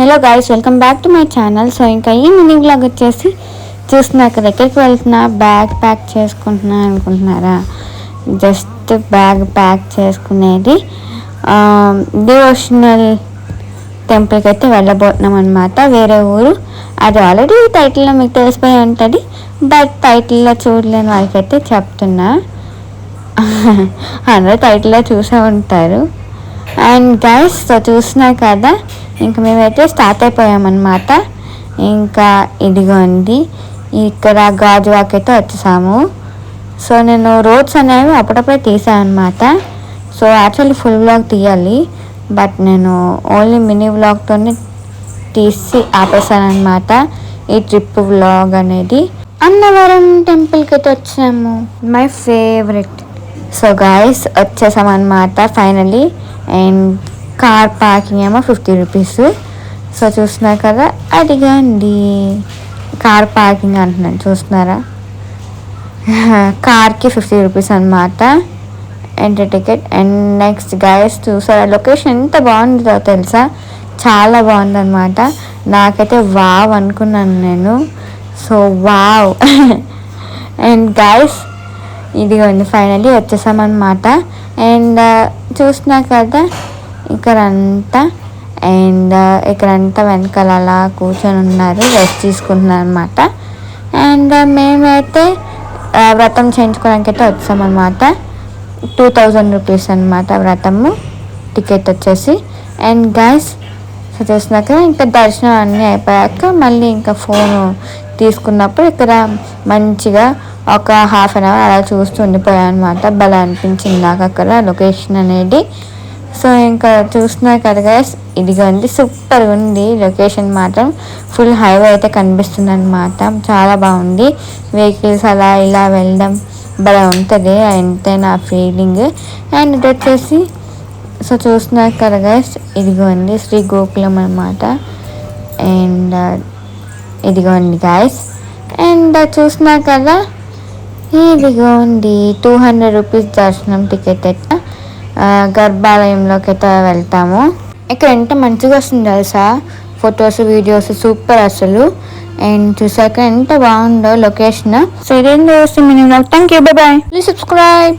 Hello guys, welcome back to my channel. So ఇంకా ఈ mini vlog వచ్చేసి చూస్తున్నాక ఎక్కడికి వెళ్తున్నా, బ్యాగ్ ప్యాక్ చేసుకుంటున్నా అనుకుంటున్నారా? జస్ట్ బ్యాగ్ ప్యాక్ చేసుకునేది డివోషనల్ టెంపుల్కి అయితే వెళ్ళబోతున్నాం అనమాట. వేరే ఊరు, అది ఆల్రెడీ టైటిల్లో మీకు తెలిసిపోయి ఉంటుంది, బట్ టైటిల్లో చూడలేని వాళ్ళకైతే చెప్తున్నా. అందరూ టైటిల్లో చూసే ఉంటారు. అండ్ గైస్, సో చూస్తున్నారు కదా, ఇంకా మేమైతే స్టార్ట్ అయిపోయామన్నమాట. ఇంకా ఇదిగోండి, ఇక్కడ గాజువాక్ అయితే వచ్చేసాము. సో నేను రోడ్స్ అనేవి అప్పుడప్పుడే తీసాను అనమాట. సో యాక్చువల్లీ ఫుల్ వ్లాగ్ తీయాలి, బట్ నేను ఓన్లీ మినీ వ్లాగ్తోనే తీసి ఆపేసాను అనమాట ఈ ట్రిప్ వ్లాగ్ అనేది. అన్నవరం టెంపుల్కి అయితే వచ్చాము, మై ఫేవరెట్. సో గాయస్, వచ్చేసామన్నమాట ఫైనలీ. అండ్ కార్ పార్కింగ్ ఏమో 50 రూపీస్. సో చూస్తున్నారు కదా, అడిగండి కార్ పార్కింగ్ అంటున్నాను, చూస్తున్నారా? కార్కి 50 రూపీస్ అనమాట entry ticket. And next guys, చూసారా లొకేషన్ ఎంత బాగుందో తెలుసా? చాలా బాగుందన్నమాట. నాకైతే వావ్ అనుకున్నాను నేను. So wow. అండ్ గైస్, ఇదిగోండి ఫైనల్లీ వచ్చేసామన్నమాట. అండ్ చూస్తున్నా కదా ఇక్కడంతా, అండ్ ఇక్కడంతా వెనకాల అలా కూర్చొని ఉన్నారు, రెస్ట్ తీసుకుంటున్నారు అనమాట. అండ్ మేమైతే వ్రతం చేయించుకోవడానికి అయితే వచ్చామన్నమాట. 2000 రూపీస్ అనమాట వ్రతము టికెట్ వచ్చేసి. అండ్ గైస్, సో చూసినాక ఇంకా దర్శనం అన్నీ అయిపోయాక మళ్ళీ ఇంకా ఫోను తీసుకున్నప్పుడు ఇక్కడ మంచిగా ఒక హాఫ్ అన్ అవర్ అలా చూస్తూ ఉండిపోయాను అనమాట. భలే అనిపించింది నాకు అక్కడ లొకేషన్ అనేది. సో ఇంకా చూస్తున్నారు కదా గైస్, ఇదిగోండి సూపర్గా ఉంది లొకేషన్ మాత్రం. ఫుల్ హైవే అయితే కనిపిస్తుంది అనమాట, చాలా బాగుంది. వెహికల్స్ అలా ఇలా వెళ్ళడం భలే ఉంటుంది, ఎంతైనా ఫీలింగ్. అండ్ ఇది వచ్చేసి, సో చూస్తున్నారు కదా గైస్, ఇదిగోండి శ్రీ గోకులం అనమాట. అండ్ ఇదిగోండి గైస్, అండ్ చూస్తున్నారు కదా, ఇదిగోండి 200 రూపీస్ దర్శనం టికెట్ అయితే గర్భాలయంలోకి అయితే వెళ్తాము. ఇక్కడ ఎంత మంచిగా వస్తుంది తెలుసా, ఫొటోస్ వీడియోస్ సూపర్ అసలు. అండ్ చూసాక ఎంత బాగుందో లొకేషన్. సో ఇదేం చేస్తుంది, thank you, bye bye, please subscribe.